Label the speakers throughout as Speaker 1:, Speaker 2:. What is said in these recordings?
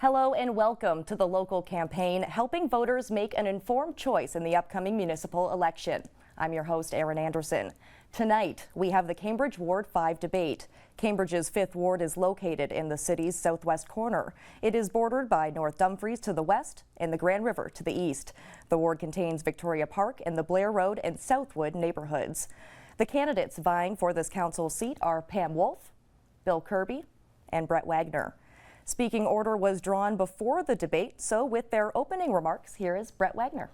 Speaker 1: Hello and welcome to the local campaign, helping voters make an informed choice in the upcoming municipal election. I'm your host, Erin Anderson. Tonight, we have the Cambridge Ward 5 debate. Cambridge's 5th Ward is located in the city's southwest corner. It is bordered by North Dumfries to the west and the Grand River to the east. The ward contains Victoria Park and the Blair Road and Southwood neighborhoods. The candidates vying for this council seat are Pam Wolf, Bill Kirby, and Brett Wagner. Speaking order was drawn before the debate, so with their opening remarks, here is Brett Wagner.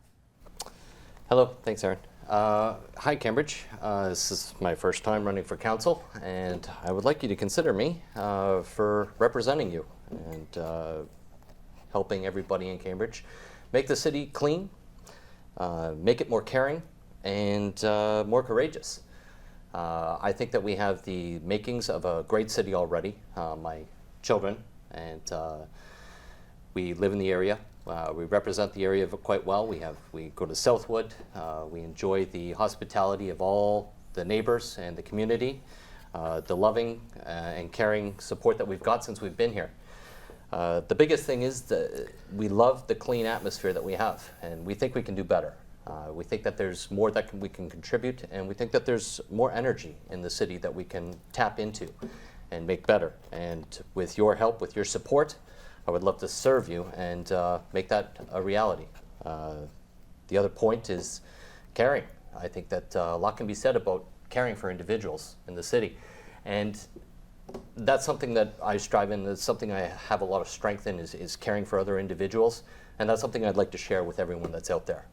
Speaker 2: Hello, thanks, Erin. Hi, Cambridge. This is my first time running for council, and I would like you to consider me for representing you and helping everybody in Cambridge make the city clean, make it more caring, and more courageous. I think that we have the makings of a great city already. My children and we live in the area. We represent the area quite well. We go to Southwood. We enjoy the hospitality of all the neighbors and the community, the loving and caring support that we've got since we've been here. The biggest thing is that we love the clean atmosphere that we have, and we think we can do better. We think that there's more that we can contribute, and we think that there's more energy in the city that we can tap into and make better. And with your help, with your support, I would love to serve you and make that a reality. The other point is caring. I think that a lot can be said about caring for individuals in the city. And that's something that I strive in. That's something I have a lot of strength in is caring for other individuals. And that's something I'd like to share with everyone that's out there.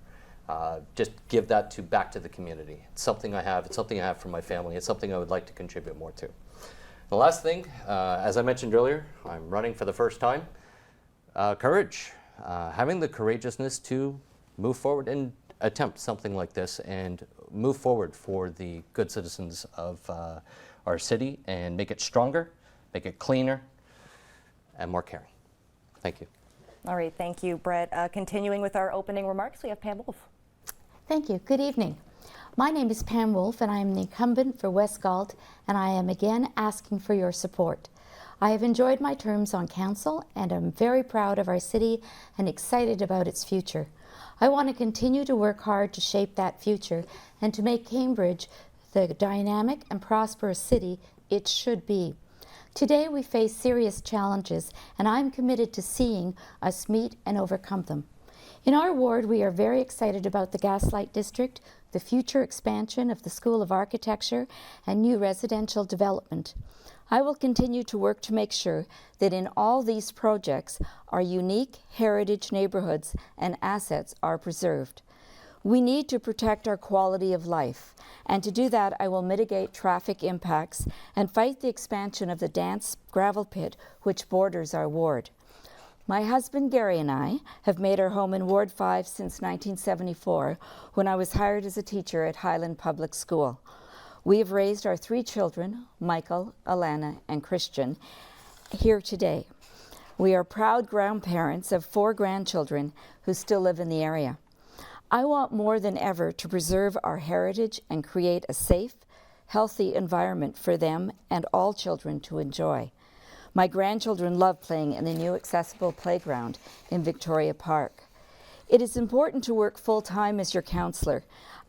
Speaker 2: Just give that back to the community. It's something I have. It's something I have for my family. It's something I would like to contribute more to. The last thing, as I mentioned earlier, I'm running for the first time. Courage. Having the courageousness to move forward and attempt something like this and move forward for the good citizens of our city and make it stronger, make it cleaner, and more caring. Thank you.
Speaker 1: All right, thank you, Brett. Continuing with our opening remarks, we have Pam Wolf.
Speaker 3: Thank you. Good evening. My name is Pam Wolf, and I am the incumbent for West Galt, and I am again asking for your support. I have enjoyed my terms on council, and I'm very proud of our city and excited about its future. I want to continue to work hard to shape that future and to make Cambridge the dynamic and prosperous city it should be. Today we face serious challenges, and I'm committed to seeing us meet and overcome them. In our ward, we are very excited about the Gaslight District, the future expansion of the School of Architecture, and new residential development. I will continue to work to make sure that in all these projects, our unique heritage neighborhoods and assets are preserved. We need to protect our quality of life, and to do that, I will mitigate traffic impacts and fight the expansion of the Dance gravel pit, which borders our ward. My husband Gary and I have made our home in Ward 5 since 1974, when I was hired as a teacher at Highland Public School. We have raised our 3 children, Michael, Alana, and Christian, here today. We are proud grandparents of 4 grandchildren who still live in the area. I want more than ever to preserve our heritage and create a safe, healthy environment for them and all children to enjoy. My grandchildren love playing in the new accessible playground in Victoria Park. It is important to work full-time as your councillor.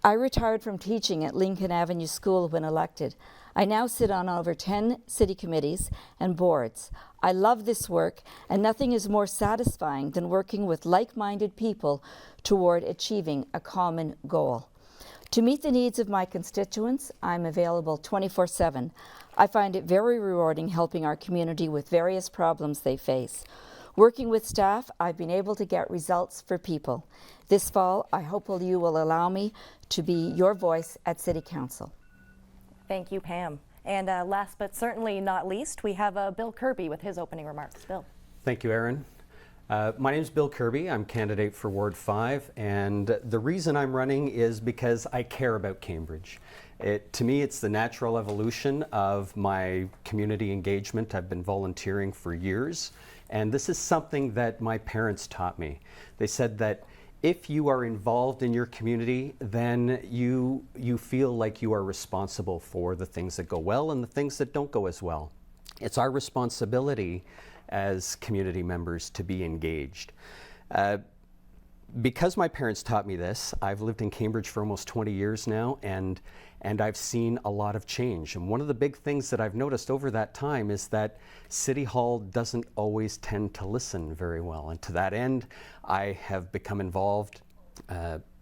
Speaker 3: I retired from teaching at Lincoln Avenue School when elected. I now sit on over 10 city committees and boards. I love this work, and nothing is more satisfying than working with like-minded people toward achieving a common goal. To meet the needs of my constituents, I'm available 24/7. I find it very rewarding helping our community with various problems they face. Working with staff, I've been able to get results for people. This fall, I hope you will allow me to be your voice at City Council.
Speaker 1: Thank you, Pam. And last but certainly not least, we have Bill Kirby with his opening remarks. Bill.
Speaker 4: Thank you, Erin. My name is Bill Kirby. I'm candidate for Ward 5, and the reason I'm running is because I care about Cambridge. To me, it's the natural evolution of my community engagement. I've been volunteering for years, and this is something that my parents taught me. They said that if you are involved in your community, then you feel like you are responsible for the things that go well and the things that don't go as well. It's our responsibility as community members to be engaged. Because my parents taught me this, I've lived in Cambridge for almost 20 years now, and I've seen a lot of change. And one of the big things that I've noticed over that time is that City Hall doesn't always tend to listen very well. And to that end, I have become involved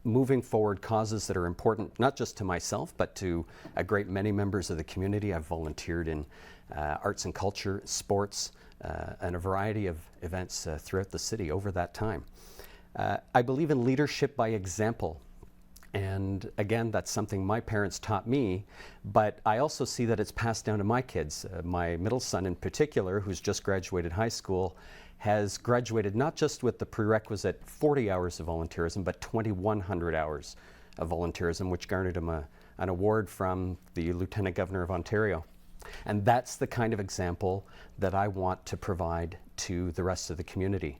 Speaker 4: moving forward causes that are important, not just to myself, but to a great many members of the community. I've volunteered in arts and culture, sports, and a variety of events throughout the city over that time. I believe in leadership by example. And again, that's something my parents taught me, but I also see that it's passed down to my kids. My middle son in particular, who's just graduated high school, has graduated not just with the prerequisite 40 hours of volunteerism, but 2,100 hours of volunteerism, which garnered him an award from the Lieutenant Governor of Ontario. And that's the kind of example that I want to provide to the rest of the community.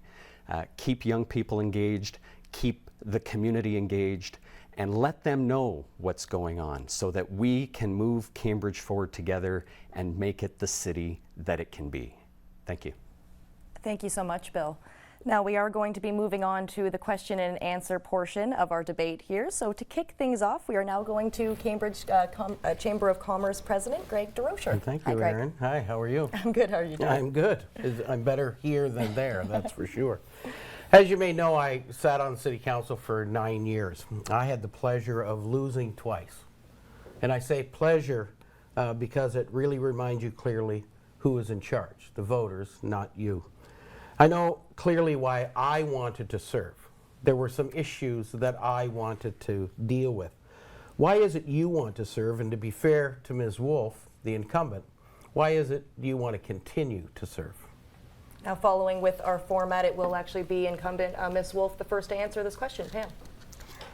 Speaker 4: Keep young people engaged, keep the community engaged, and let them know what's going on so that we can move Cambridge forward together and make it the city that it can be. Thank you.
Speaker 1: Thank you so much, Bill. Now we are going to be moving on to the question and answer portion of our debate here. So to kick things off, we are now going to Cambridge Chamber of Commerce President Greg DeRocher.
Speaker 5: Thank
Speaker 1: Hi,
Speaker 5: you,
Speaker 1: Greg.
Speaker 5: Erin. Hi, how are you?
Speaker 1: I'm good. How are you doing?
Speaker 5: I'm good. I'm better here than there, that's for sure. As you may know, I sat on City Council for 9 years. I had the pleasure of losing twice. And I say pleasure because it really reminds you clearly who is in charge, the voters, not you. I know clearly why I wanted to serve. There were some issues that I wanted to deal with. Why is it you want to serve? And to be fair to Ms. Wolf, the incumbent, why is it you want to continue to serve?
Speaker 1: Now, following with our format, it will actually be incumbent Ms. Wolf the first to answer this question. Pam.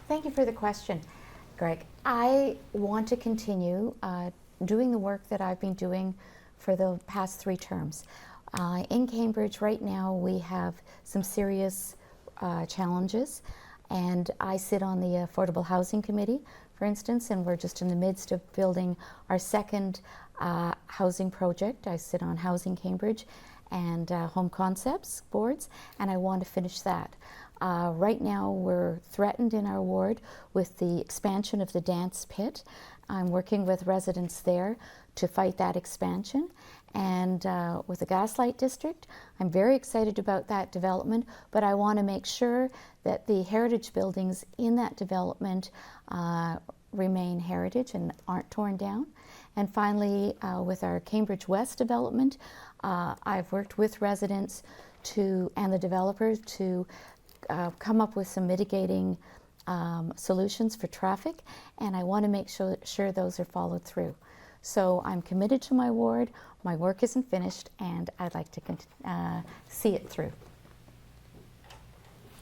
Speaker 3: Thank you for the question, Greg. I want to continue doing the work that I've been doing for the past 3 terms. In Cambridge right now we have some serious challenges, and I sit on the Affordable Housing Committee, for instance, and we're just in the midst of building our second housing project. I sit on Housing Cambridge and Home Concepts boards, and I want to finish that. Right now we're threatened in our ward with the expansion of the dance pit. I'm working with residents there to fight that expansion. And with the Gaslight District, I'm very excited about that development, but I want to make sure that the heritage buildings in that development remain heritage and aren't torn down. And finally, with our Cambridge West development, I've worked with residents and the developers to come up with some mitigating solutions for traffic, and I want to make sure those are followed through. So I'm committed to my ward, my work isn't finished, and I'd like to see it through.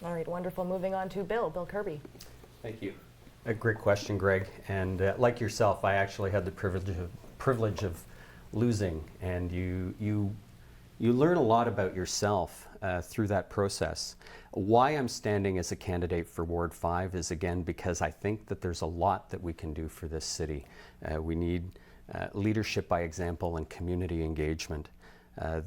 Speaker 1: All right, wonderful. Moving on to Bill Kirby.
Speaker 4: Thank you. A great question, Greg. And like yourself, I actually had the privilege of losing, and you learn a lot about yourself through that process. Why I'm standing as a candidate for Ward 5 is, again, because I think that there's a lot that we can do for this city. We need leadership by example and community engagement.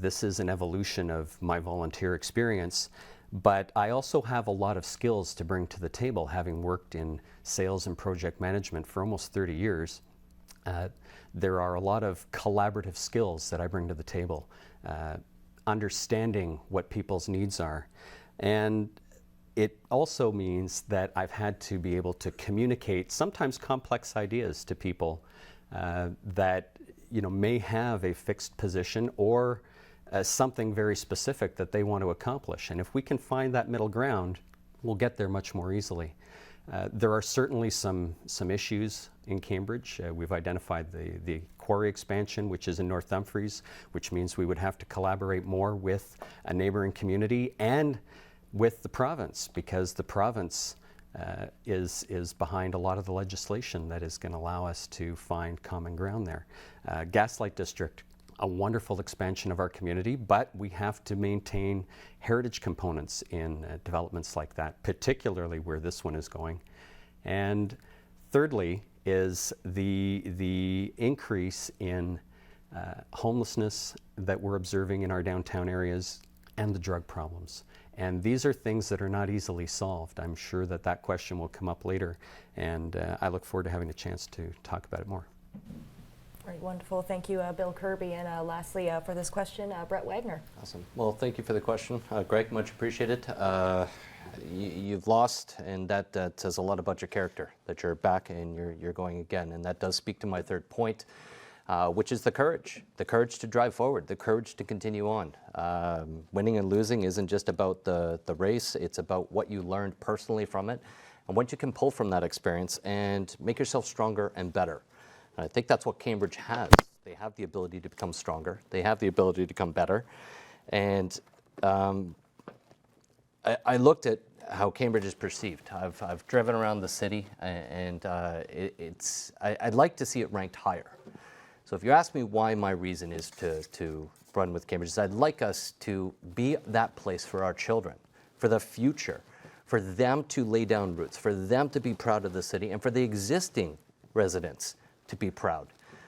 Speaker 4: This is an evolution of my volunteer experience, but I also have a lot of skills to bring to the table, having worked in sales and project management for almost 30 years. There are a lot of collaborative skills that I bring to the table, understanding what people's needs are. And it also means that I've had to be able to communicate sometimes complex ideas to people that may have a fixed position or something very specific that they want to accomplish. And if we can find that middle ground, we'll get there much more easily. There are certainly some issues in Cambridge. We've identified the quarry expansion, which is in North Dumfries, which means we would have to collaborate more with a neighboring community and with the province, because the province is behind a lot of the legislation that is going to allow us to find common ground there. Gaslight District, a wonderful expansion of our community, but we have to maintain heritage components in developments like that, particularly where this one is going. And thirdly is the increase in homelessness that we're observing in our downtown areas, and the drug problems. And these are things that are not easily solved. I'm sure that that question will come up later, and I look forward to having a chance to talk about it more.
Speaker 1: All right, wonderful. Thank you, Bill Kirby. And lastly, for this question, Brett Wagner.
Speaker 2: Awesome. Well, thank you for the question, Greg. Much appreciated. You've lost, and that says a lot about your character, that you're back and you're going again. And that does speak to my third point, which is the courage to drive forward, the courage to continue on. Winning and losing isn't just about the race, it's about what you learned personally from it and what you can pull from that experience and make yourself stronger and better. And I think that's what Cambridge has. They have the ability to become stronger. They have the ability to become better. And I looked at how Cambridge is perceived. I've driven around the city, and I'd like to see it ranked higher. So if you ask me why my reason is to run with Cambridge, is I'd like us to be that place for our children, for the future, for them to lay down roots, for them to be proud of the city, and for the existing residents to be proud.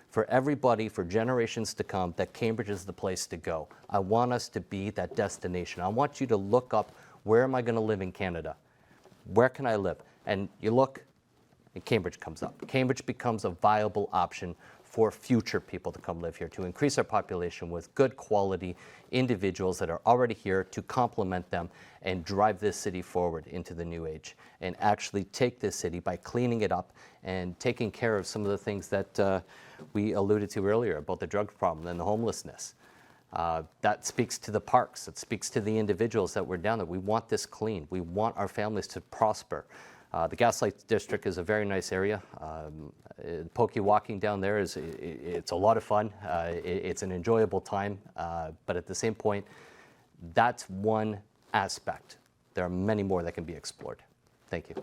Speaker 2: For everybody, for generations to come, that Cambridge is the place to go. I want us to be that destination. I want you to look up, where am I going to live in Canada? Where can I live? And you look, and Cambridge comes up. Cambridge becomes a viable option for future people to come live here, to increase our population with good quality individuals that are already here to complement them and drive this city forward into the new age, and actually take this city by cleaning it up and taking care of some of the things that we alluded to earlier about the drug problem and the homelessness. That speaks to the parks. It speaks to the individuals that were down there. We want this clean. We want our families to prosper. The Gaslight District is a very nice area. Pokey walking down there it's a lot of fun. It's an enjoyable time, but at the same point, that's one aspect. There are many more that can be explored. Thank you.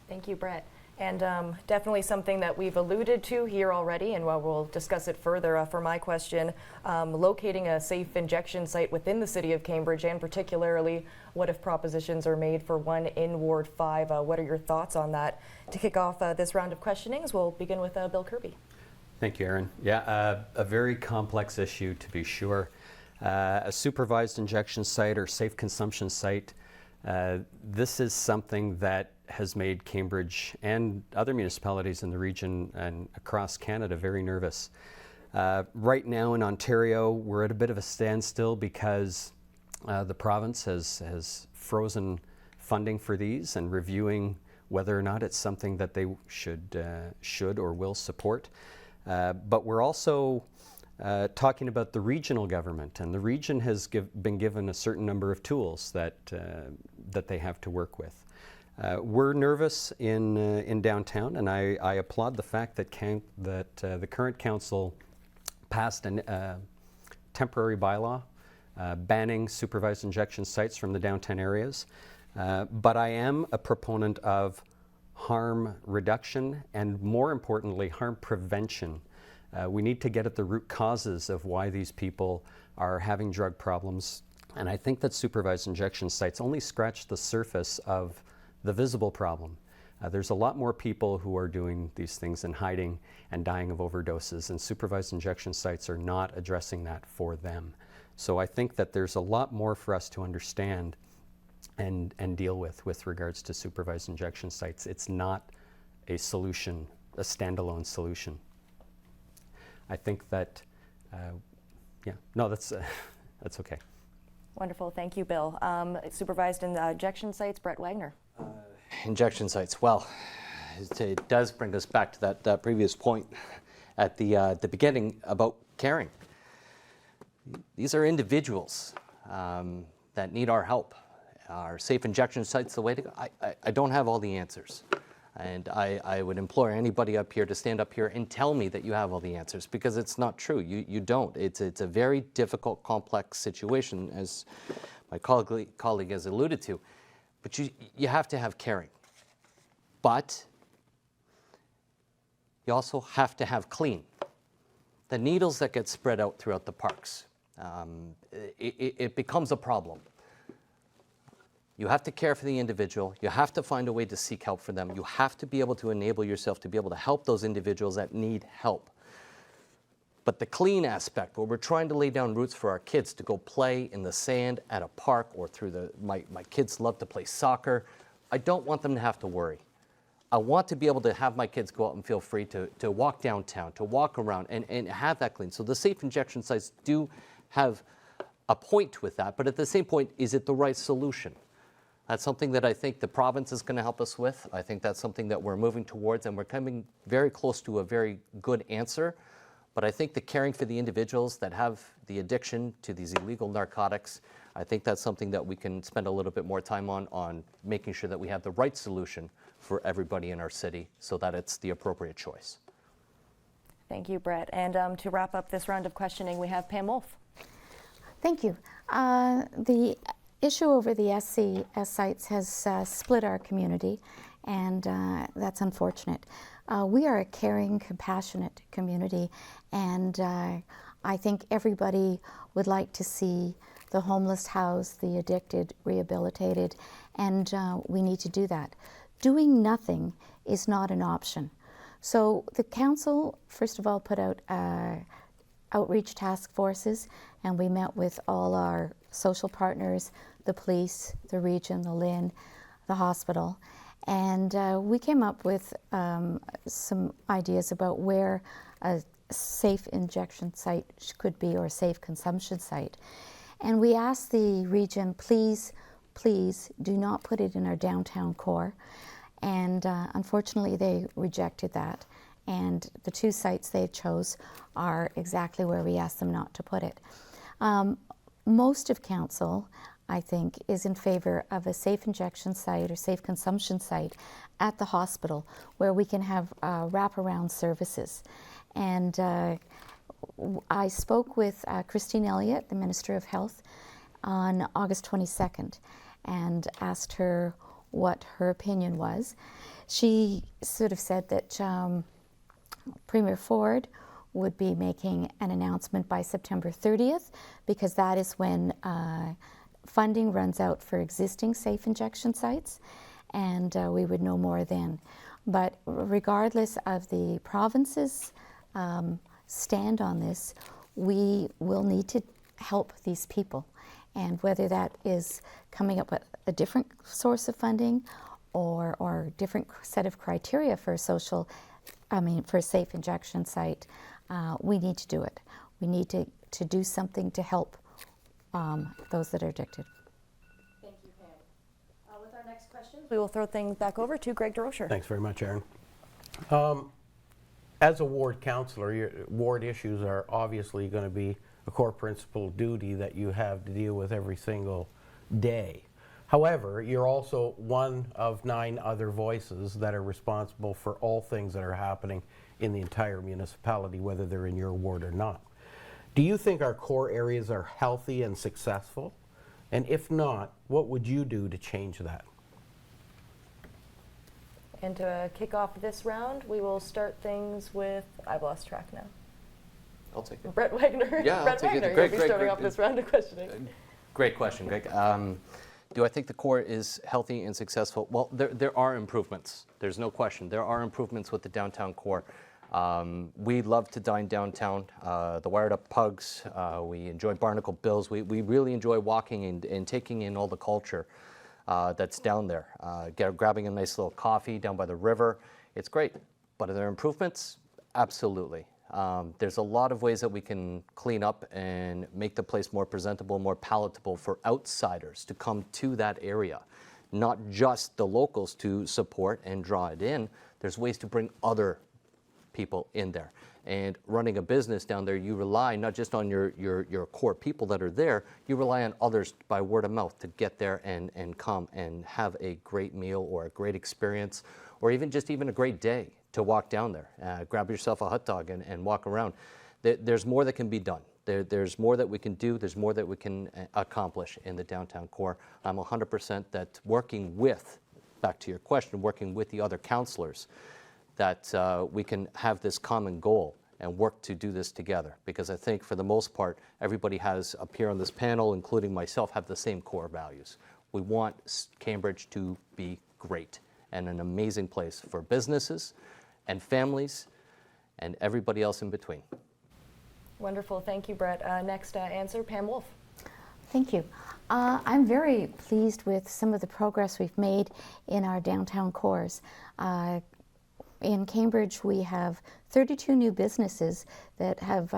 Speaker 1: Thank you, Brett. And definitely something that we've alluded to here already, and we'll discuss it further. For my question, locating a safe injection site within the city of Cambridge, and particularly, what if propositions are made for one in Ward 5? What are your thoughts on that? To kick off this round of questionings, we'll begin with Bill Kirby.
Speaker 4: Thank you, Aaron. Yeah, a very complex issue, to be sure. A supervised injection site or safe consumption site, this is something that has made Cambridge and other municipalities in the region and across Canada very nervous. Right now in Ontario, we're at a bit of a standstill because the province has frozen funding for these and reviewing whether or not it's something that they should or will support. But we're also talking about the regional government, and the region has been given a certain number of tools that they have to work with. We're nervous in downtown, and I applaud the fact that the current council passed a temporary bylaw banning supervised injection sites from the downtown areas. But I am a proponent of harm reduction and, more importantly, harm prevention. We need to get at the root causes of why these people are having drug problems. And I think that supervised injection sites only scratch the surface of the visible problem. There's a lot more people who are doing these things and hiding and dying of overdoses, and supervised injection sites are not addressing that for them. So I think that there's a lot more for us to understand and deal with regards to supervised injection sites. It's not a solution, a standalone solution. I think that, that's okay.
Speaker 1: Wonderful. Thank you, Bill. Supervised injection sites, Brett Wagner.
Speaker 2: Injection sites. Well, it does bring us back to that previous point at the beginning about caring. These are individuals that need our help. Are safe injection sites the way to go? I don't have all the answers. And I would implore anybody up here to stand up here and tell me that you have all the answers, because it's not true. You don't. It's a very difficult, complex situation, as my colleague has alluded to. But you have to have caring. But you also have to have clean. The needles that get spread out throughout the parks, it becomes a problem. You have to care for the individual. You have to find a way to seek help for them. You have to be able to enable yourself to be able to help those individuals that need help. But the clean aspect, where we're trying to lay down roots for our kids to go play in the sand at a park or my kids love to play soccer. I don't want them to have to worry. I want to be able to have my kids go out and feel free to walk downtown, to walk around and have that clean. So the safe injection sites do have a point with that, but at the same point, is it the right solution? That's something that I think the province is going to help us with. I think that's something that we're moving towards, and we're coming very close to a very good answer. But I think the caring for the individuals that have the addiction to these illegal narcotics, I think that's something that we can spend a little bit more time on making sure that we have the right solution for everybody in our city so that it's the appropriate choice.
Speaker 1: Thank you, Brett. And to wrap up this round of questioning, we have Pam Wolf.
Speaker 3: Thank you. The issue over the SCS sites has split our community, and that's unfortunate. We are a caring, compassionate community, and I think everybody would like to see the homeless housed, the addicted rehabilitated, and we need to do that. Doing nothing is not an option. So the council, first of all, put out outreach task forces, and we met with all our social partners, the police, the region, the LIN, the hospital, and we came up with some ideas about where a safe injection site could be, or a safe consumption site. And we asked the region, please do not put it in our downtown core. And unfortunately, they rejected that. And the two sites they chose are exactly where we asked them not to put it. Most of council, I think, is in favor of a safe injection site or safe consumption site at the hospital where we can have wraparound services. And I spoke with Christine Elliott, the Minister of Health, on August 22nd and asked her what her opinion was. She sort of said that Premier Ford would be making an announcement by September 30th, because that is when funding runs out for existing safe injection sites, and we would know more then. But regardless of the province's stand on this, we will need to help these people. And whether that is coming up with a different source of funding or different set of criteria for for a safe injection site, we need to do it. We need to do something to help those that are addicted.
Speaker 1: Thank you, Pam. With our next questions, we will throw things back over to Greg DeRocher.
Speaker 5: Thanks very much, Aaron. As a ward councillor, your ward issues are obviously going to be a core principal duty that you have to deal with every single day. However, you're also one of 9 other voices that are responsible for all things that are happening in the entire municipality, whether they're in your ward or not. Do you think our core areas are healthy and successful? And if not, what would you do to change that?
Speaker 1: And to kick off this round, we will start things with, I've lost track now.
Speaker 2: I'll take it.
Speaker 1: Brett Wagner.
Speaker 2: Yeah,
Speaker 1: Brett
Speaker 2: I'll take
Speaker 1: Wagner,
Speaker 2: it. Greg,
Speaker 1: you'll be starting off this round of questioning.
Speaker 2: Great question, Greg. Do I think the core is healthy and successful? Well, there are improvements. There's no question. There are improvements with the downtown core. We love to dine downtown. The Wired Up Pugs. We enjoy Barnacle Bills. We really enjoy walking and taking in all the culture that's down there. Grabbing a nice little coffee down by the river. It's great. But are there improvements? Absolutely. There's a lot of ways that we can clean up and make the place more presentable, more palatable for outsiders to come to that area. Not just the locals to support and draw it in. There's ways to bring other people in there. And running a business down there, you rely not just on your core people that are there, you rely on others by word of mouth to get there and come and have a great meal or a great experience, or even a great day to walk down there. Grab yourself a hot dog and walk around. There's more that can be done. There's more that we can do. There's more that we can accomplish in the downtown core. I'm 100% that working with, back to your question, working with the other councillors, that we can have this common goal and work to do this together. Because I think for the most part, everybody has up here on this panel, including myself, have the same core values. We want Cambridge to be great and an amazing place for businesses and families and everybody else in between.
Speaker 1: Wonderful. Thank you, Brett. Next answer, Pam Wolf.
Speaker 3: Thank you. I'm very pleased with some of the progress we've made in our downtown cores. In Cambridge, we have 32 new businesses that have,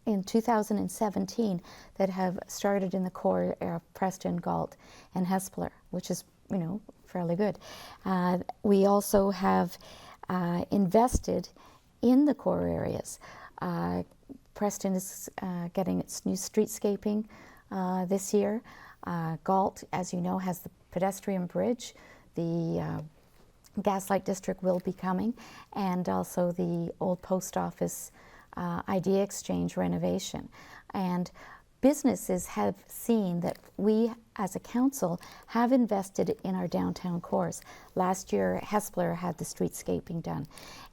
Speaker 3: in 2017, that have started in the core of Preston, Galt, and Hespeler, which is, fairly good. We also have invested in the core areas. Preston is getting its new streetscaping this year. Galt, as you know, has the pedestrian bridge. The Gaslight District will be coming, and also the old post office idea exchange renovation. And businesses have seen that we as a council have invested in our downtown cores. Last year, Hespeler had the streetscaping done,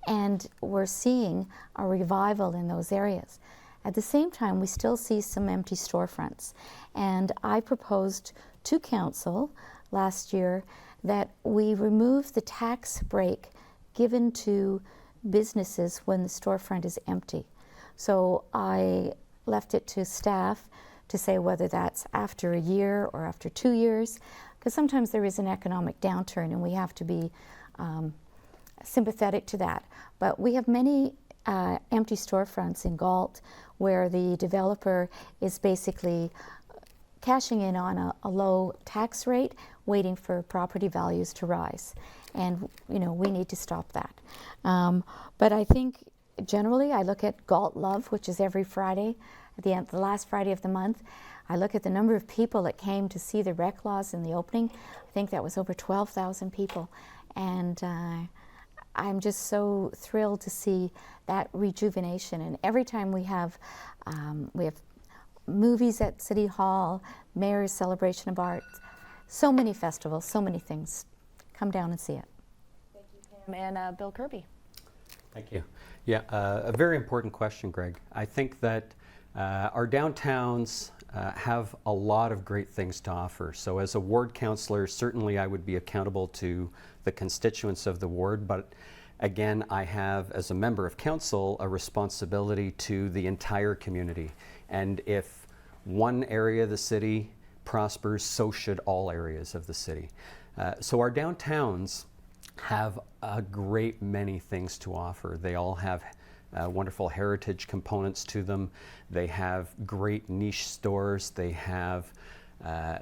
Speaker 3: and we're seeing a revival in those areas. At the same time, we still see some empty storefronts, and I proposed to council last year that we remove the tax break given to businesses when the storefront is empty. So I left it to staff to say whether that's after a year or after 2 years, because sometimes there is an economic downturn and we have to be sympathetic to that. But we have many empty storefronts in Galt where the developer is basically cashing in on a low tax rate, waiting for property values to rise. And, we need to stop that. But I think generally I look at Galt Love, which is every Friday, at the last Friday of the month. I look at the number of people that came to see the rec laws in the opening. I think that was over 12,000 people. And I'm just so thrilled to see that rejuvenation. And every time we have movies at City Hall, Mayor's Celebration of Arts, so many festivals, so many things. Come down and see it.
Speaker 1: Thank you, Pam. And Bill Kirby.
Speaker 4: Thank you. Yeah, a very important question, Greg. I think that our downtowns have a lot of great things to offer. So as a ward councillor, certainly I would be accountable to the constituents of the ward, but again, I have, as a member of council, a responsibility to the entire community. And if one area of the city prospers, so should all areas of the city. So our downtowns have a great many things to offer. They all have wonderful heritage components to them. They have great niche stores. They have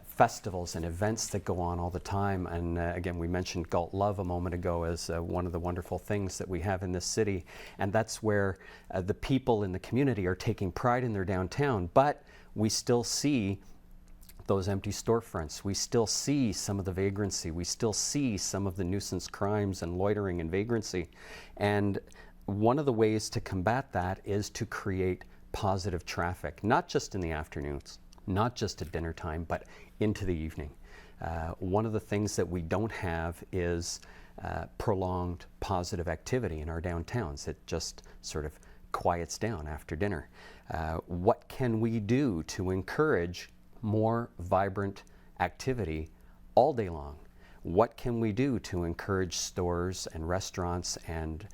Speaker 4: festivals and events that go on all the time. And again, we mentioned Galt Love a moment ago as one of the wonderful things that we have in this city. And that's where the people in the community are taking pride in their downtown. But we still see those empty storefronts. We still see some of the vagrancy. We still see some of the nuisance crimes and loitering and vagrancy. And one of the ways to combat that is to create positive traffic, not just in the afternoons, not just at dinner time, but into the evening. One of the things that we don't have is prolonged positive activity in our downtowns. It just sort of quiets down after dinner. What can we do to encourage more vibrant activity all day long? What can we do to encourage stores and restaurants and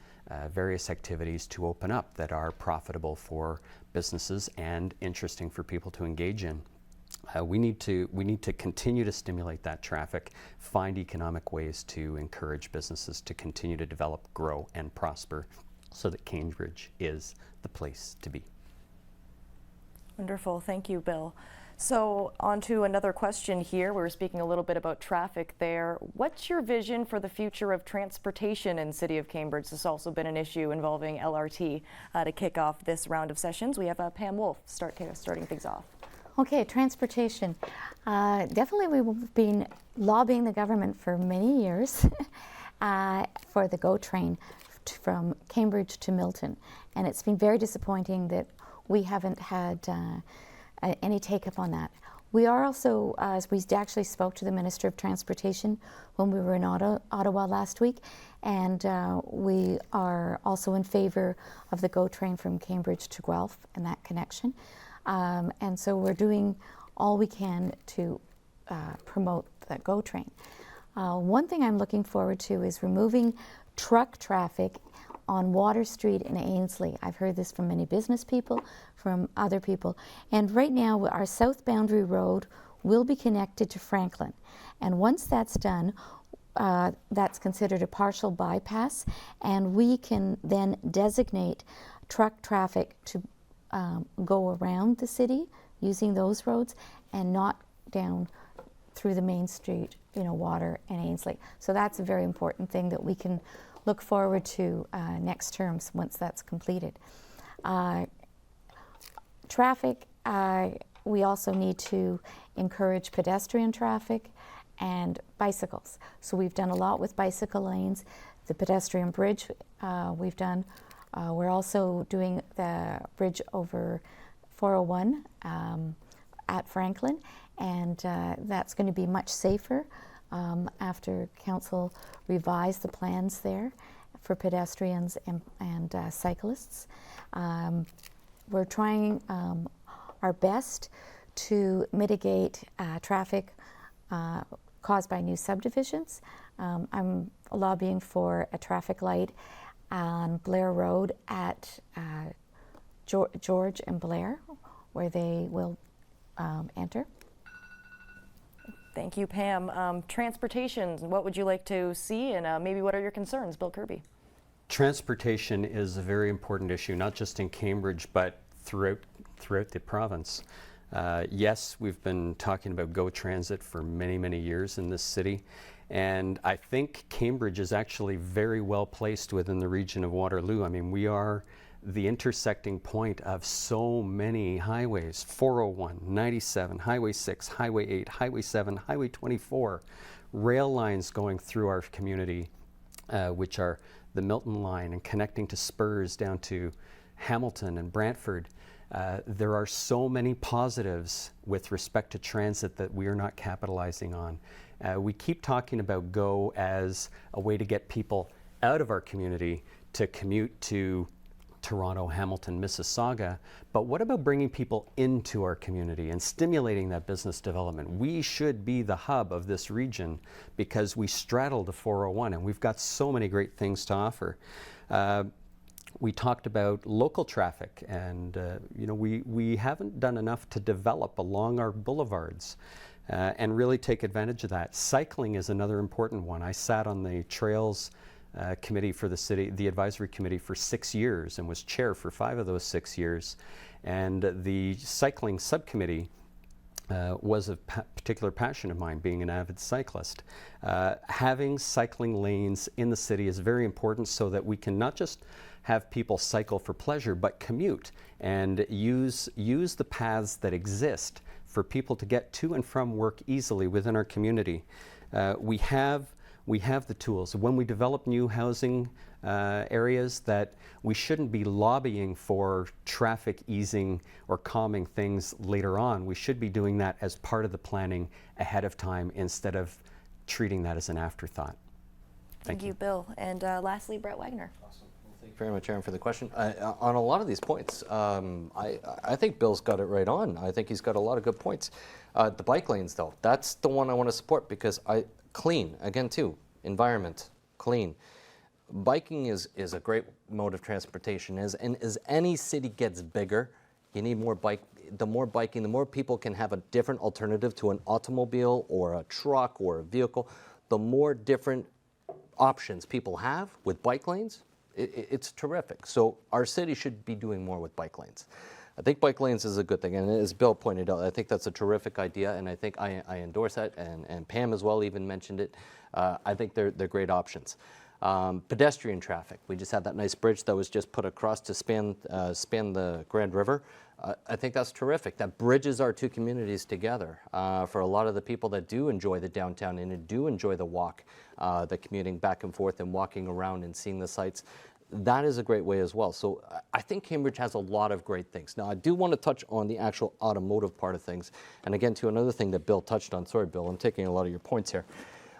Speaker 4: various activities to open up that are profitable for businesses and interesting for people to engage in? We need to continue to stimulate that traffic, find economic ways to encourage businesses to continue to develop, grow, and prosper so that Cambridge is the place to be.
Speaker 1: Wonderful. Thank you, Bill. So on to another question here. We were speaking a little bit about traffic there. What's your vision for the future of transportation in the City of Cambridge? This has also been an issue involving LRT. To kick off this round of sessions, we have Pam Wolf starting things off.
Speaker 3: Okay, transportation. Definitely we've been lobbying the government for many years for the GO train from Cambridge to Milton. And it's been very disappointing that we haven't had any take-up on that. We are also, as we actually spoke to the Minister of Transportation when we were in Ottawa last week, and we are also in favour of the GO train from Cambridge to Guelph and that connection. And so we're doing all we can to promote the GO train. One thing I'm looking forward to is removing truck traffic on Water Street in Ainsley. I've heard this from many business people, from other people. And right now, our south boundary road will be connected to Franklin. And once that's done, that's considered a partial bypass, and we can then designate truck traffic to go around the city using those roads and not down through the main street, Water and Ainsley. So that's a very important thing that we can look forward to next terms once that's completed. Traffic, we also need to encourage pedestrian traffic and bicycles. So we've done a lot with bicycle lanes. The pedestrian bridge we've done. We're also doing the bridge over 401 at Franklin, and that's going to be much safer after council revised the plans there for pedestrians and cyclists. We're trying our best to mitigate traffic caused by new subdivisions. I'm lobbying for a traffic light on Blair Road at George and Blair, where they will enter.
Speaker 1: Thank you, Pam. Transportation, what would you like to see, and maybe what are your concerns, Bill Kirby?
Speaker 4: Transportation is a very important issue, not just in Cambridge, but throughout the province. Yes, we've been talking about GO Transit for many, many years in this city, and I think Cambridge is actually very well placed within the region of Waterloo. I mean, we are the intersecting point of so many highways: 401, 97, Highway 6, Highway 8, Highway 7, Highway 24, rail lines going through our community, which are the Milton line and connecting to Spurs down to Hamilton and Brantford. There are so many positives with respect to transit that we are not capitalizing on. We keep talking about GO as a way to get people out of our community to commute to Toronto, Hamilton, Mississauga, but what about bringing people into our community and stimulating that business development? We should be the hub of this region because we straddle the 401 and we've got so many great things to offer. We talked about local traffic, and we haven't done enough to develop along our boulevards and really take advantage of that. Cycling is another important one. I sat on the Trails committee for the city, the advisory committee, for 6 years and was chair for 5 of those 6 years. And the cycling subcommittee was a particular passion of mine, being an avid cyclist. Having cycling lanes in the city is very important so that we can not just have people cycle for pleasure, but commute and use the paths that exist for people to get to and from work easily within our community. We have the tools. When we develop new housing areas, that we shouldn't be lobbying for traffic easing or calming things later on. We should be doing that as part of the planning ahead of time instead of treating that as an afterthought.
Speaker 1: Thank you, Bill. And lastly, Brett Wagner.
Speaker 2: Thank you very much, Aaron, for the question. On a lot of these points, I think Bill's got it right on. I think he's got a lot of good points. The bike lanes, though, that's the one I want to support because clean, again, too, environment, clean. Biking is a great mode of transportation. And as any city gets bigger, you need more bike. The more biking, the more people can have a different alternative to an automobile or a truck or a vehicle. The more different options people have with bike lanes, it's terrific. So our city should be doing more with bike lanes. I think bike lanes is a good thing, and as Bill pointed out, I think that's a terrific idea, and I think I endorse that, and Pam as well even mentioned it. I think they're great options. Pedestrian traffic. We just had that nice bridge that was just put across to span the Grand River. I think that's terrific. That bridges our two communities together for a lot of the people that do enjoy the downtown and do enjoy the walk, the commuting back and forth and walking around and seeing the sights. That is a great way as well. So I think Cambridge has a lot of great things. Now, I do want to touch on the actual automotive part of things. And again, to another thing that Bill touched on. Sorry, Bill, I'm taking a lot of your points here.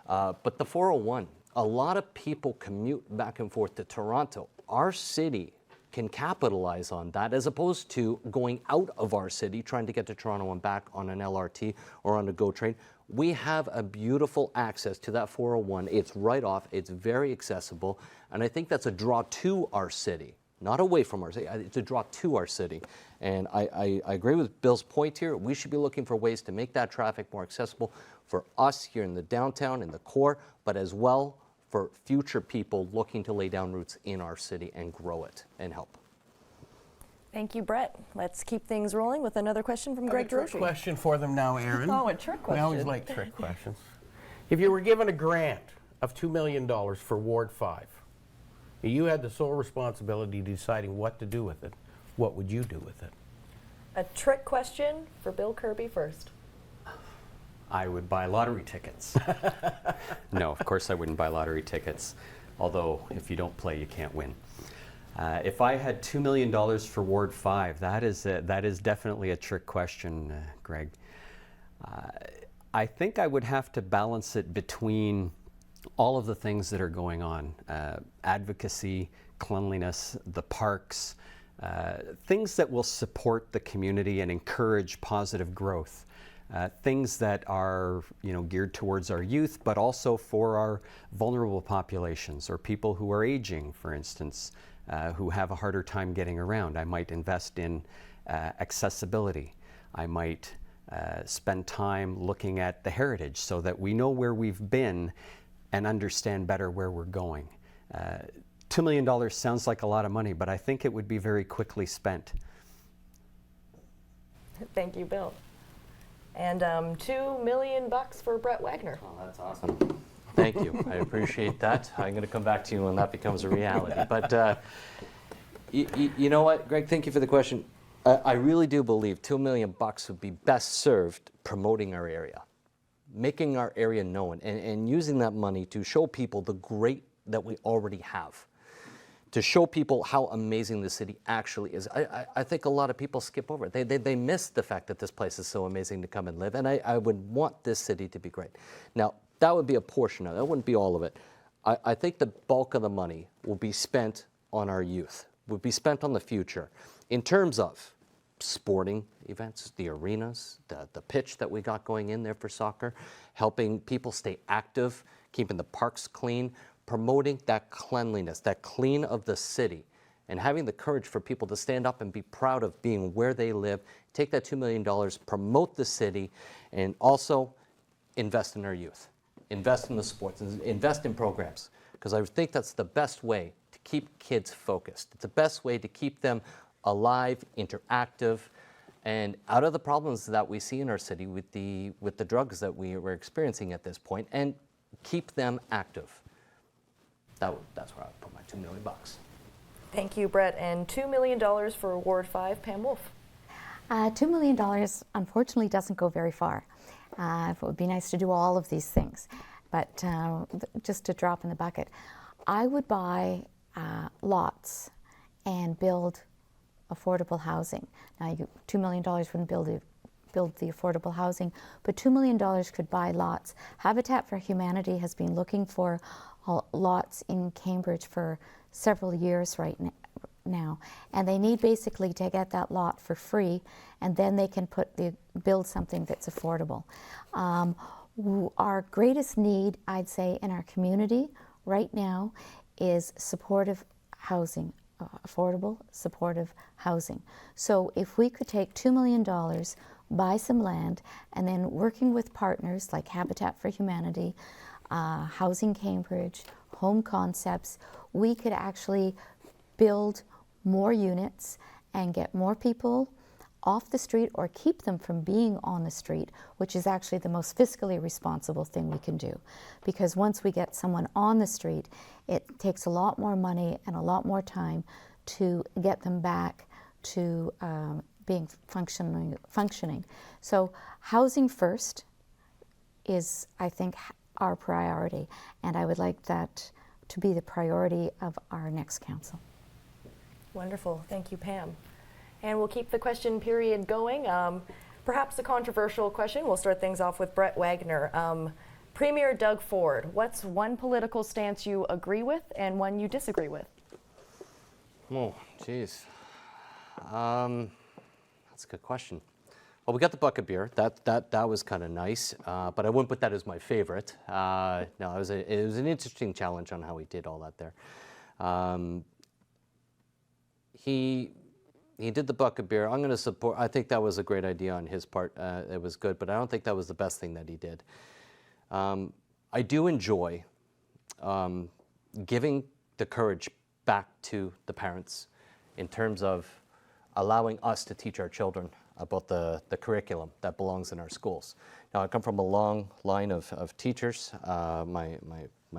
Speaker 2: But the 401, a lot of people commute back and forth to Toronto. Our city can capitalize on that as opposed to going out of our city, trying to get to Toronto and back on an LRT or on a GO train. We have a beautiful access to that 401. It's right off. It's very accessible. And I think that's a draw to our city, not away from our city. It's a draw to our city. And I agree with Bill's point here. We should be looking for ways to make that traffic more accessible for us here in the downtown, in the core, but as well for future people looking to lay down roots in our city and grow it and help.
Speaker 1: Thank you, Brett. Let's keep things rolling with another question from Greg
Speaker 5: I have a trick
Speaker 1: Droshy.
Speaker 5: question for them now, Aaron.
Speaker 1: Oh, a trick question.
Speaker 5: I always like trick questions. If you were given a grant of $2 million for Ward 5, you had the sole responsibility of deciding what to do with it, what would you do with it?
Speaker 1: A trick question for Bill Kirby first.
Speaker 4: I would buy lottery tickets. No, of course I wouldn't buy lottery tickets. Although, if you don't play, you can't win. If I had $2 million for Ward 5, that is definitely a trick question, Greg. I think I would have to balance it between all of the things that are going on. Advocacy, cleanliness, the parks, things that will support the community and encourage positive growth. Things that are, geared towards our youth, but also for our vulnerable populations or people who are aging, for instance, who have a harder time getting around. I might invest in accessibility. I might spend time looking at the heritage so that we know where we've been and understand better where we're going. $2 million sounds like a lot of money, but I think it would be very quickly spent.
Speaker 1: Thank you, Bill. And $2 million for Brett Wagner.
Speaker 2: Oh, that's awesome. Thank you. I appreciate that. I'm going to come back to you when that becomes a reality. But you know what, Greg, thank you for the question. I really do believe $2 million would be best served promoting our area, making our area known, and using that money to show people the great that we already have, to show people how amazing the city actually is. I think a lot of people skip over it. They miss the fact that this place is so amazing to come and live, and I would want this city to be great. Now, that would be a portion of it. That wouldn't be all of it. I think the bulk of the money will be spent on our youth, will be spent on the future in terms of sporting events, the arenas, the pitch that we got going in there for soccer, helping people stay active, keeping the parks clean, promoting that cleanliness, that clean of the city, and having the courage for people to stand up and be proud of being where they live, take that $2 million, promote the city, and also invest in our youth, invest in the sports, and invest in programs, because I think that's the best way to keep kids focused. It's the best way to keep them alive, interactive, and out of the problems that we see in our city with the drugs that we're experiencing at this point, and keep them active. That's where I would put my $2 million.
Speaker 1: Thank you, Brett. And $2 million for Ward 5, Pam Wolf.
Speaker 3: $2 million unfortunately doesn't go very far. It would be nice to do all of these things, but just a drop in the bucket. I would buy lots and build affordable housing. Now, $2 million wouldn't build the affordable housing, but $2 million could buy lots. Habitat for Humanity has been looking for lots in Cambridge for several years right now, and they need basically to get that lot for free, and then they can build something that's affordable. Our greatest need, I'd say, in our community right now is supportive housing, affordable, supportive housing. So if we could take $2 million, buy some land, and then working with partners like Habitat for Humanity, Housing Cambridge, Home Concepts, we could actually build more units and get more people off the street or keep them from being on the street, which is actually the most fiscally responsible thing we can do. Because once we get someone on the street, it takes a lot more money and a lot more time to get them back to being functioning. So housing first is, I think, our priority, and I would like that to be the priority of our next council.
Speaker 1: Wonderful. Thank you, Pam. And we'll keep the question period going. Perhaps a controversial question. We'll start things off with Brett Wagner. Premier Doug Ford, what's one political stance you agree with and one you disagree with?
Speaker 2: Oh, geez. That's a good question. Well, we got the bucket beer. That was kind of nice, but I wouldn't put that as my favorite. No, it was an interesting challenge on how he did all that there. He did the bucket beer. I'm going to support. I think that was a great idea on his part. It was good, but I don't think that was the best thing that he did. I do enjoy giving the courage back to the parents in terms of allowing us to teach our children about the curriculum that belongs in our schools. Now, I come from a long line of teachers. My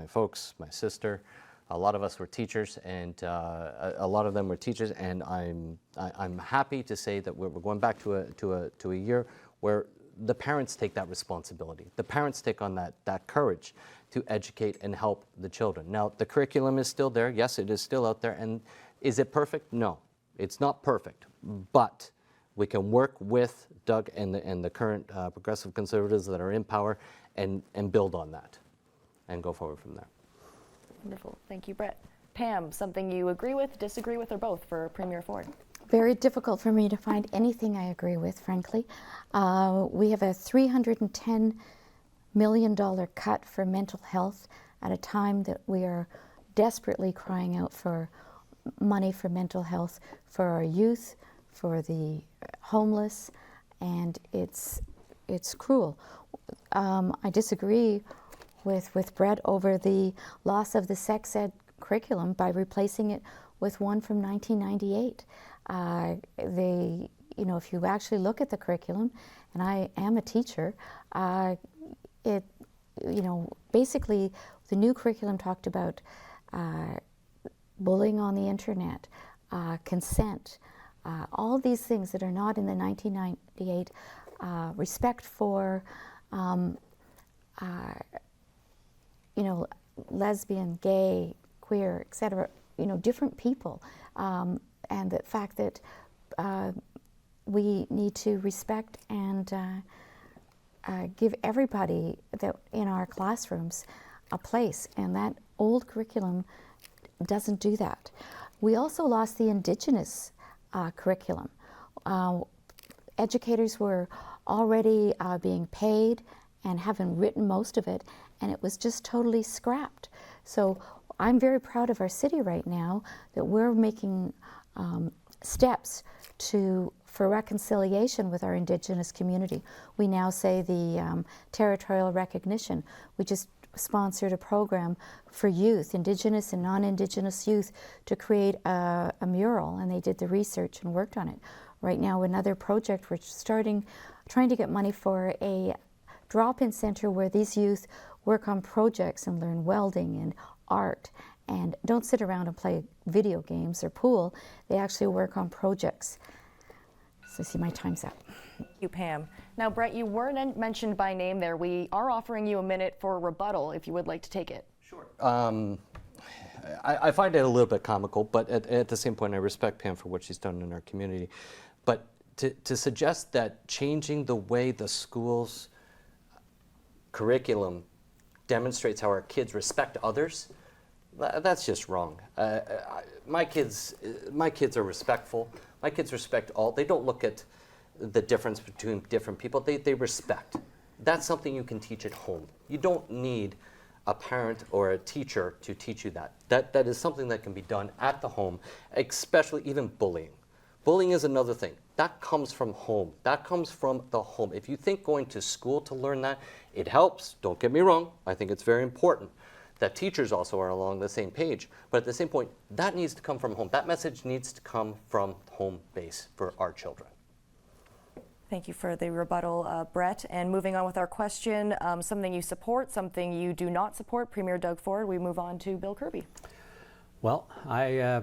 Speaker 2: folks, my sister, a lot of us were teachers, and a lot of them were teachers. And I'm happy to say that we're going back to a year where the parents take that responsibility. The parents take on that courage to educate and help the children. Now, the curriculum is still there. Yes, it is still out there. And is it perfect? No, it's not perfect. But we can work with Doug and the current progressive conservatives that are in power and build on that and go forward from there.
Speaker 1: Wonderful. Thank you, Brett. Pam, something you agree with, disagree with, or both for Premier Ford?
Speaker 3: Very difficult for me to find anything I agree with, frankly. We have a $310 million cut for mental health at a time that we are desperately crying out for money for mental health for our youth, for the homeless, and it's cruel. I disagree with Brett over the loss of the sex ed curriculum by replacing it with one from 1998. If you actually look at the curriculum, and I am a teacher, basically the new curriculum talked about bullying on the internet, consent, all these things that are not in the 1998 respect for lesbian, gay, queer, etc., different people, and the fact that we need to respect and give everybody that in our classrooms a place, and that old curriculum doesn't do that. We also lost the Indigenous curriculum. Educators were already being paid and having written most of it, and it was just totally scrapped. So I'm very proud of our city right now that we're making steps for reconciliation with our Indigenous community. We now say the territorial recognition. We just sponsored a program for youth, Indigenous and non-Indigenous youth, to create a mural, and they did the research and worked on it. Right now, another project, we're trying to get money for a drop-in center where these youth work on projects and learn welding and art, and don't sit around and play video games or pool. They actually work on projects. So see, my time's up.
Speaker 1: Thank you, Pam. Now, Brett, you were mentioned by name there. We are offering you a minute for a rebuttal if you would like to take it.
Speaker 2: Sure. I find it a little bit comical, but at the same point, I respect Pam for what she's done in our community. But to suggest that changing the way the school's curriculum demonstrates how our kids respect others, that's just wrong. My kids are respectful. My kids respect all. They don't look at the difference between different people. They respect. That's something you can teach at home. You don't need a parent or a teacher to teach you that. That is something that can be done at the home, especially even bullying. Bullying is another thing. That comes from home. That comes from the home. If you think going to school to learn that, it helps. Don't get me wrong. I think it's very important that teachers also are along the same page. But at the same point, that needs to come from home. That message needs to come from home base for our children.
Speaker 1: Thank you for the rebuttal, Brett. And moving on with our question, something you support, something you do not support, Premier Doug Ford, we move on to Bill Kirby.
Speaker 4: Well, I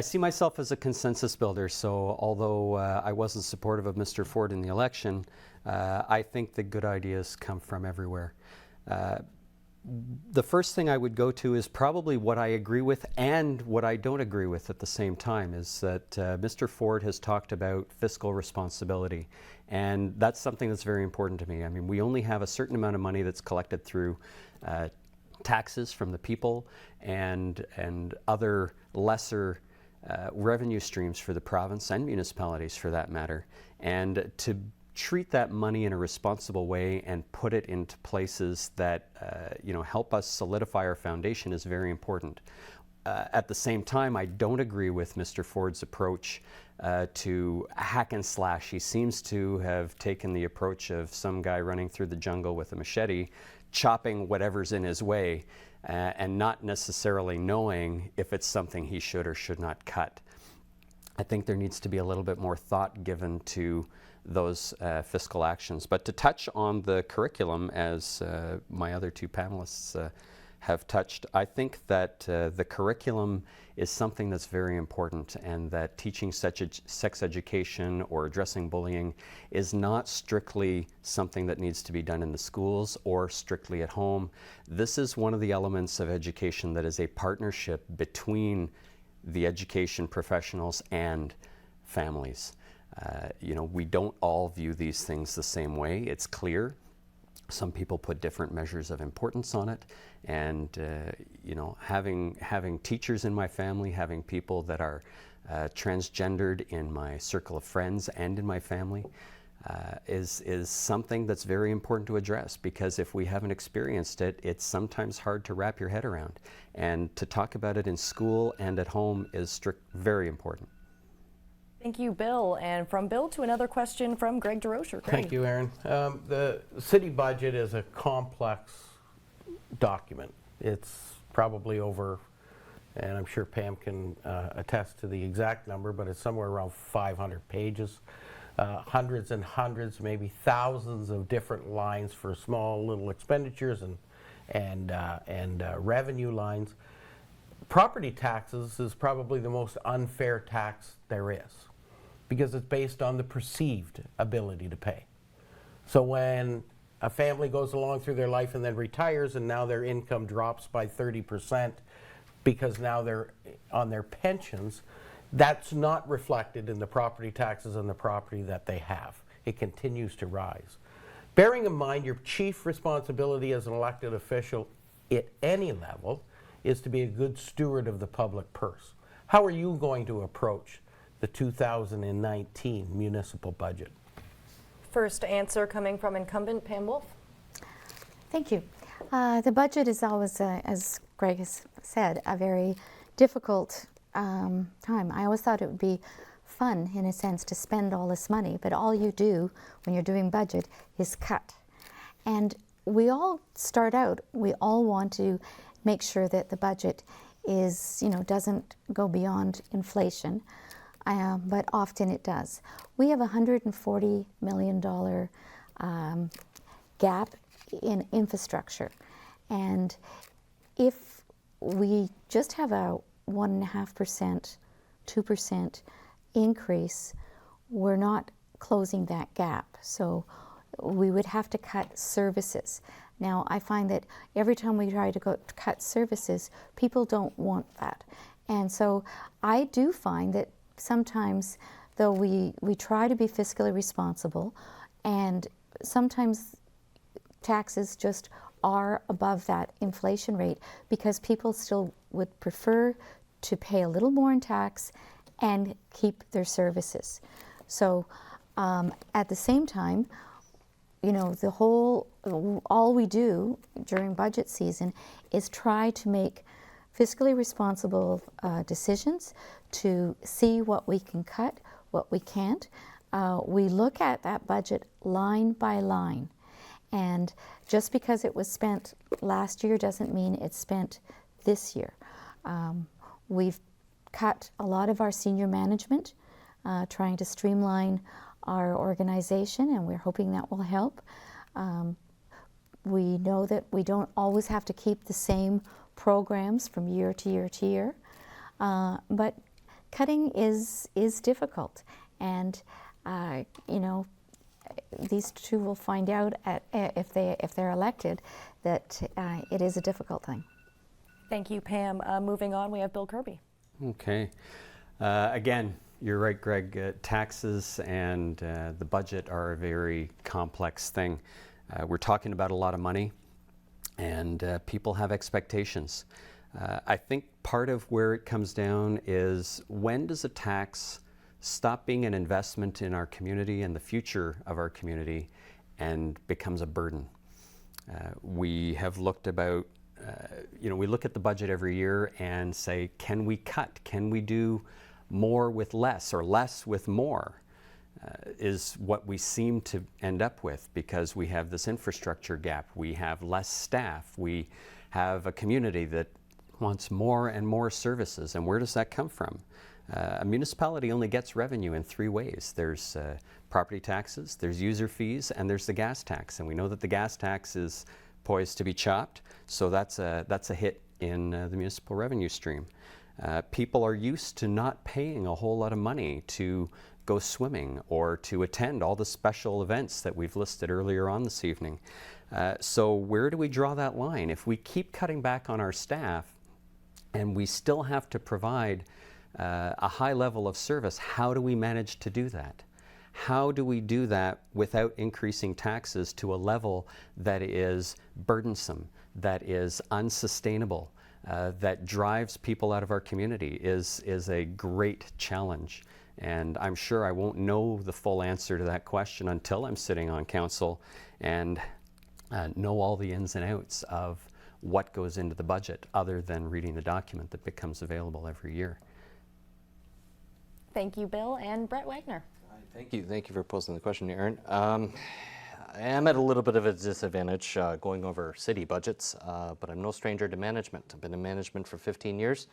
Speaker 4: see myself as a consensus builder, so although I wasn't supportive of Mr. Ford in the election, I think the good ideas come from everywhere. The first thing I would go to is probably what I agree with and what I don't agree with at the same time, is that Mr. Ford has talked about fiscal responsibility, and that's something that's very important to me. I mean, we only have a certain amount of money that's collected through taxes from the people and other lesser revenue streams for the province and municipalities for that matter, and to treat that money in a responsible way and put it into places that help us solidify our foundation is very important. At the same time, I don't agree with Mr. Ford's approach to hack and slash. He seems to have taken the approach of some guy running through the jungle with a machete, chopping whatever's in his way, and not necessarily knowing if it's something he should or should not cut. I think there needs to be a little bit more thought given to those fiscal actions. But to touch on the curriculum, as my other two panelists have touched, I think that the curriculum is something that's very important, and that teaching sex education or addressing bullying is not strictly something that needs to be done in the schools or strictly at home. This is one of the elements of education that is a partnership between the education professionals and families. We don't all view these things the same way. It's clear. Some people put different measures of importance on it, and having teachers in my family, having people that are transgendered in my circle of friends and in my family is something that's very important to address, because if we haven't experienced it, it's sometimes hard to wrap your head around, and to talk about it in school and at home is very important.
Speaker 1: Thank you, Bill. And from Bill to another question from Greg DeRocher.
Speaker 5: Thank you, Erin. The city budget is a complex document. It's probably over, and I'm sure Pam can attest to the exact number, but it's somewhere around 500 pages. Hundreds and hundreds, maybe thousands of different lines for small little expenditures and revenue lines. Property taxes is probably the most unfair tax there is, because it's based on the perceived ability to pay. So when a family goes along through their life and then retires, and now their income drops by 30% because now they're on their pensions, that's not reflected in the property taxes on the property that they have. It continues to rise. Bearing in mind your chief responsibility as an elected official at any level is to be a good steward of the public purse. How are you going to approach the 2019 municipal budget?
Speaker 1: First answer coming from incumbent Pam Wolf.
Speaker 3: Thank you. The budget is always, as Greg has said, a very difficult time. I always thought it would be fun, in a sense, to spend all this money, but all you do when you're doing budget is cut. And we all start out, we all want to make sure that the budget is, doesn't go beyond inflation, but often it does. We have a $140 million gap in infrastructure, and if we just have a 1.5%, 2% increase, we're not closing that gap. So we would have to cut services. Now, I find that every time we try to cut services, people don't want that. And so I do find that sometimes, though we try to be fiscally responsible, and sometimes taxes just are above that inflation rate, because people still would prefer to pay a little more in tax and keep their services. So at the same time, all we do during budget season is try to make fiscally responsible decisions, to see what we can cut, what we can't. We look at that budget line by line. And just because it was spent last year doesn't mean it's spent this year. We've cut a lot of our senior management, trying to streamline our organization, and we're hoping that will help. We know that we don't always have to keep the same programs from year to year to year, but cutting is difficult, and these two will find out if they're elected that it is a difficult thing.
Speaker 1: Thank you, Pam. Moving on, we have Bill Kirby.
Speaker 4: Okay. Again, you're right, Greg. Taxes and the budget are a very complex thing. We're talking about a lot of money, and people have expectations. I think part of where it comes down is, when does a tax stop being an investment in our community and the future of our community and becomes a burden? We have looked about, we look at the budget every year and say, can we cut? Can we do more with less, or less with more? Is what we seem to end up with, because we have this infrastructure gap, we have less staff, we have a community that wants more and more services. And where does that come from? A municipality only gets revenue in three ways. There's property taxes, there's user fees, and there's the gas tax. And we know that the gas tax is poised to be chopped, so that's a hit in the municipal revenue stream. People are used to not paying a whole lot of money to go swimming or to attend all the special events that we've listed earlier on this evening. So where do we draw that line? If we keep cutting back on our staff and we still have to provide a high level of service, how do we manage to do that? How do we do that without increasing taxes to a level that is burdensome, that is unsustainable, that drives people out of our community? Is a great challenge. And I'm sure I won't know the full answer to that question until I'm sitting on council and know all the ins and outs of what goes into the budget, other than reading the document that becomes available every year.
Speaker 1: Thank you, Bill. And Brett Wagner.
Speaker 2: Thank you for posing the question, Aaron. I am at a little bit of a disadvantage going over city budgets, but I'm no stranger to management. I've been in management for 15 years.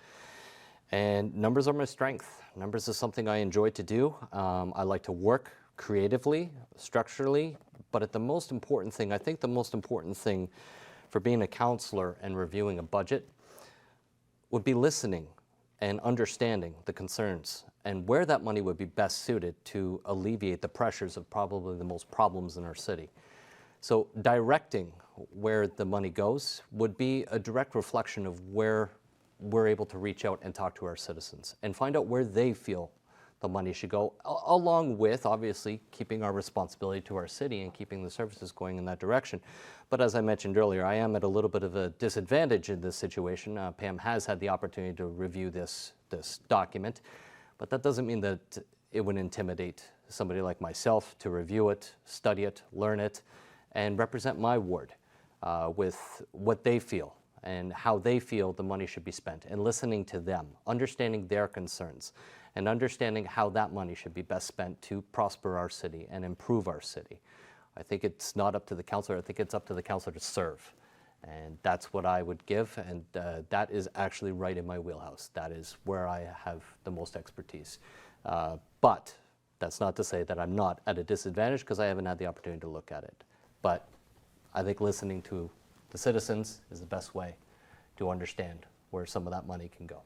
Speaker 2: And numbers are my strength. Numbers is something I enjoy to do. I like to work creatively, structurally, but I think the most important thing for being a councillor and reviewing a budget would be listening and understanding the concerns and where that money would be best suited to alleviate the pressures of probably the most problems in our city. So directing where the money goes would be a direct reflection of where we're able to reach out and talk to our citizens and find out where they feel the money should go, along with obviously keeping our responsibility to our city and keeping the services going in that direction. But as I mentioned earlier, I am at a little bit of a disadvantage in this situation. Pam has had the opportunity to review this document, but that doesn't mean that it would intimidate somebody like myself to review it, study it, learn it, and represent my ward with what they feel and how they feel the money should be spent, and listening to them, understanding their concerns, and understanding how that money should be best spent to prosper our city and improve our city. I think it's not up to the councillor, I think it's up to the councillor to serve. And that's what I would give, and that is actually right in my wheelhouse. That is where I have the most expertise. But that's not to say that I'm not at a disadvantage, because I haven't had the opportunity to look at it. But I think listening to the citizens is the best way to understand where some of that money can go.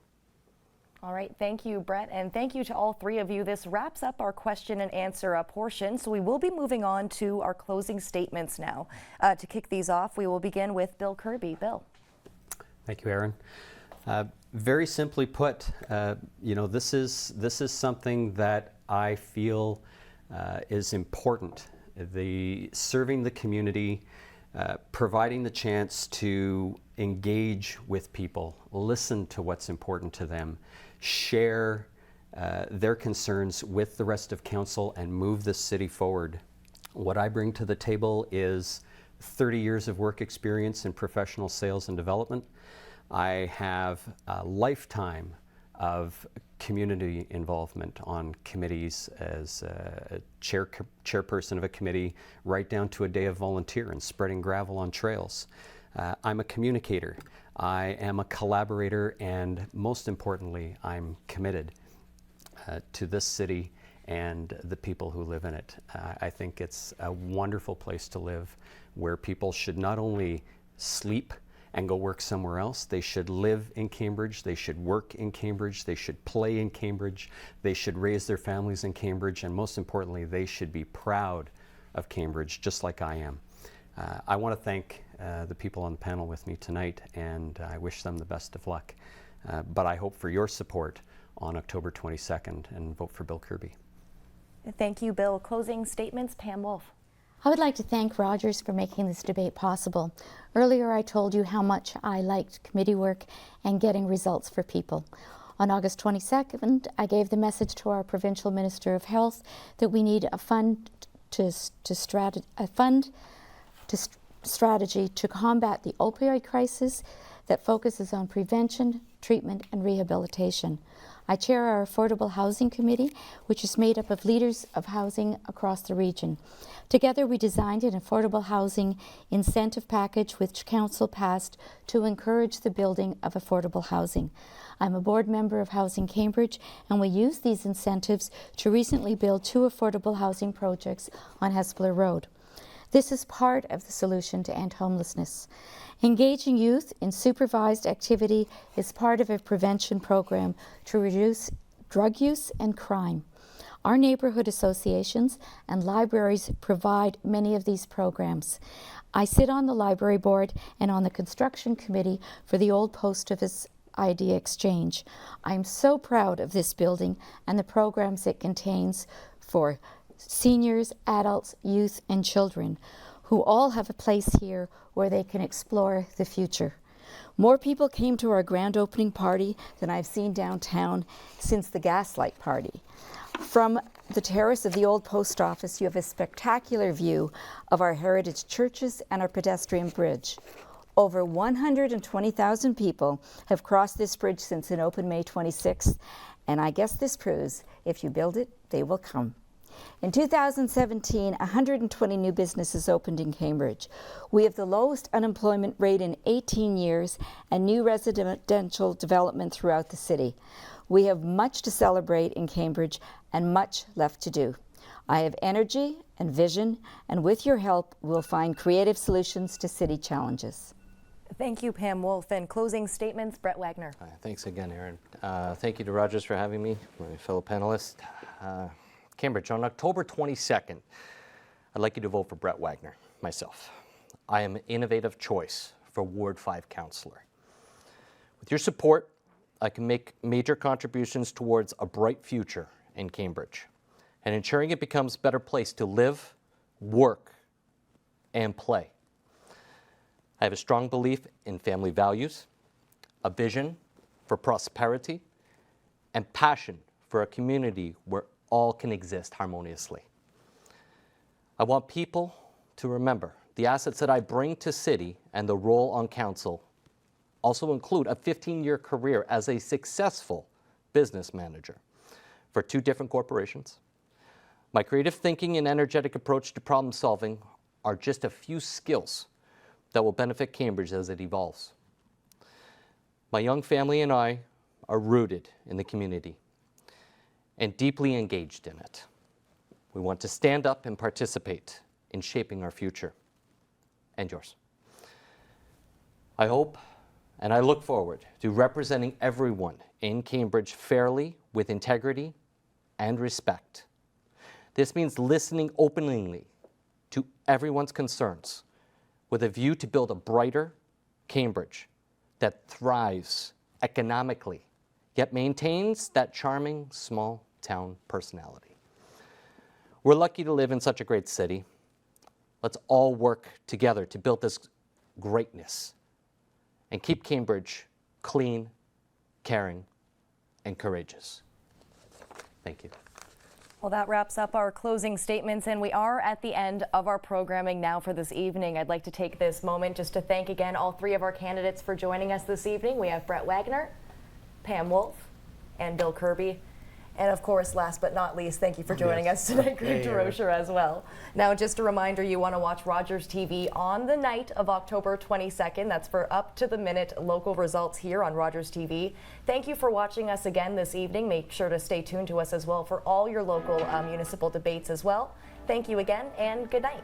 Speaker 1: All right, thank you, Brett, and thank you to all three of you. This wraps up our question and answer portion, so we will be moving on to our closing statements now. To kick these off, we will begin with Bill Kirby. Bill.
Speaker 4: Thank you, Aaron. Very simply put, this is something that I feel is important. Serving the community, providing the chance to engage with people, listen to what's important to them, share their concerns with the rest of council, and move this city forward. What I bring to the table is 30 years of work experience in professional sales and development. I have a lifetime of community involvement on committees as a chairperson of a committee, right down to a day of volunteer and spreading gravel on trails. I'm a communicator, I am a collaborator, and most importantly, I'm committed to this city and the people who live in it. I think it's a wonderful place to live, where people should not only sleep and go work somewhere else, they should live in Cambridge, they should work in Cambridge, they should play in Cambridge, they should raise their families in Cambridge, and most importantly, they should be proud of Cambridge, just like I am. I want to thank the people on the panel with me tonight, and I wish them the best of luck. But I hope for your support on October 22nd, and vote for Bill Kirby.
Speaker 1: Thank you, Bill. Closing statements, Pam Wolf.
Speaker 3: I would like to thank Rogers for making this debate possible. Earlier I told you how much I liked committee work and getting results for people. On August 22nd, I gave the message to our Provincial Minister of Health that we need a strategy to combat the opioid crisis that focuses on prevention, treatment, and rehabilitation. I chair our Affordable Housing Committee, which is made up of leaders of housing across the region. Together, we designed an affordable housing incentive package which Council passed to encourage the building of affordable housing. I'm a board member of Housing Cambridge, and we used these incentives to recently build 2 affordable housing projects on Hespeler Road. This is part of the solution to end homelessness. Engaging youth in supervised activity is part of a prevention program to reduce drug use and crime. Our neighborhood associations and libraries provide many of these programs. I sit on the library board and on the construction committee for the old post office idea exchange. I'm so proud of this building and the programs it contains for seniors, adults, youth, and children, who all have a place here where they can explore the future. More people came to our grand opening party than I've seen downtown since the Gaslight Party. From the terrace of the old post office, you have a spectacular view of our heritage churches and our pedestrian bridge. Over 120,000 people have crossed this bridge since it opened May 26th, and I guess this proves if you build it, they will come. In 2017, 120 new businesses opened in Cambridge. We have the lowest unemployment rate in 18 years and new residential development throughout the city. We have much to celebrate in Cambridge and much left to do. I have energy and vision, and with your help, we'll find creative solutions to city challenges.
Speaker 1: Thank you, Pam Wolf. And closing statements, Brett Wagner.
Speaker 2: Thanks again, Erin. Thank you to Rogers for having me, my fellow panelists. Cambridge, on October 22nd, I'd like you to vote for Brett Wagner, myself. I am an innovative choice for Ward 5 councillor. With your support, I can make major contributions towards a bright future in Cambridge and ensuring it becomes a better place to live, work, and play. I have a strong belief in family values, a vision for prosperity, and passion for a community where all can exist harmoniously. I want people to remember the assets that I bring to city and the role on council also include a 15-year career as a successful business manager for 2 different corporations. My creative thinking and energetic approach to problem solving are just a few skills that will benefit Cambridge as it evolves. My young family and I are rooted in the community and deeply engaged in it. We want to stand up and participate in shaping our future and yours. I hope and I look forward to representing everyone in Cambridge fairly, with integrity and respect. This means listening openly to everyone's concerns with a view to build a brighter Cambridge that thrives economically, yet maintains that charming small town personality. We're lucky to live in such a great city. Let's all work together to build this greatness and keep Cambridge clean, caring, and courageous. Thank you.
Speaker 1: Well, that wraps up our closing statements, and we are at the end of our programming now for this evening. I'd like to take this moment just to thank again all 3 of our candidates for joining us this evening. We have Brett Wagner, Pam Wolf, and Bill Kirby. And of course, last but not least, thank you for joining us tonight, Greg DeRocher as well. Now, just a reminder, you want to watch Rogers TV on the night of October 22nd. That's for up-to-the-minute local results here on Rogers TV. Thank you for watching us again this evening. Make sure to stay tuned to us as well for all your local municipal debates as well. Thank you again, and good night.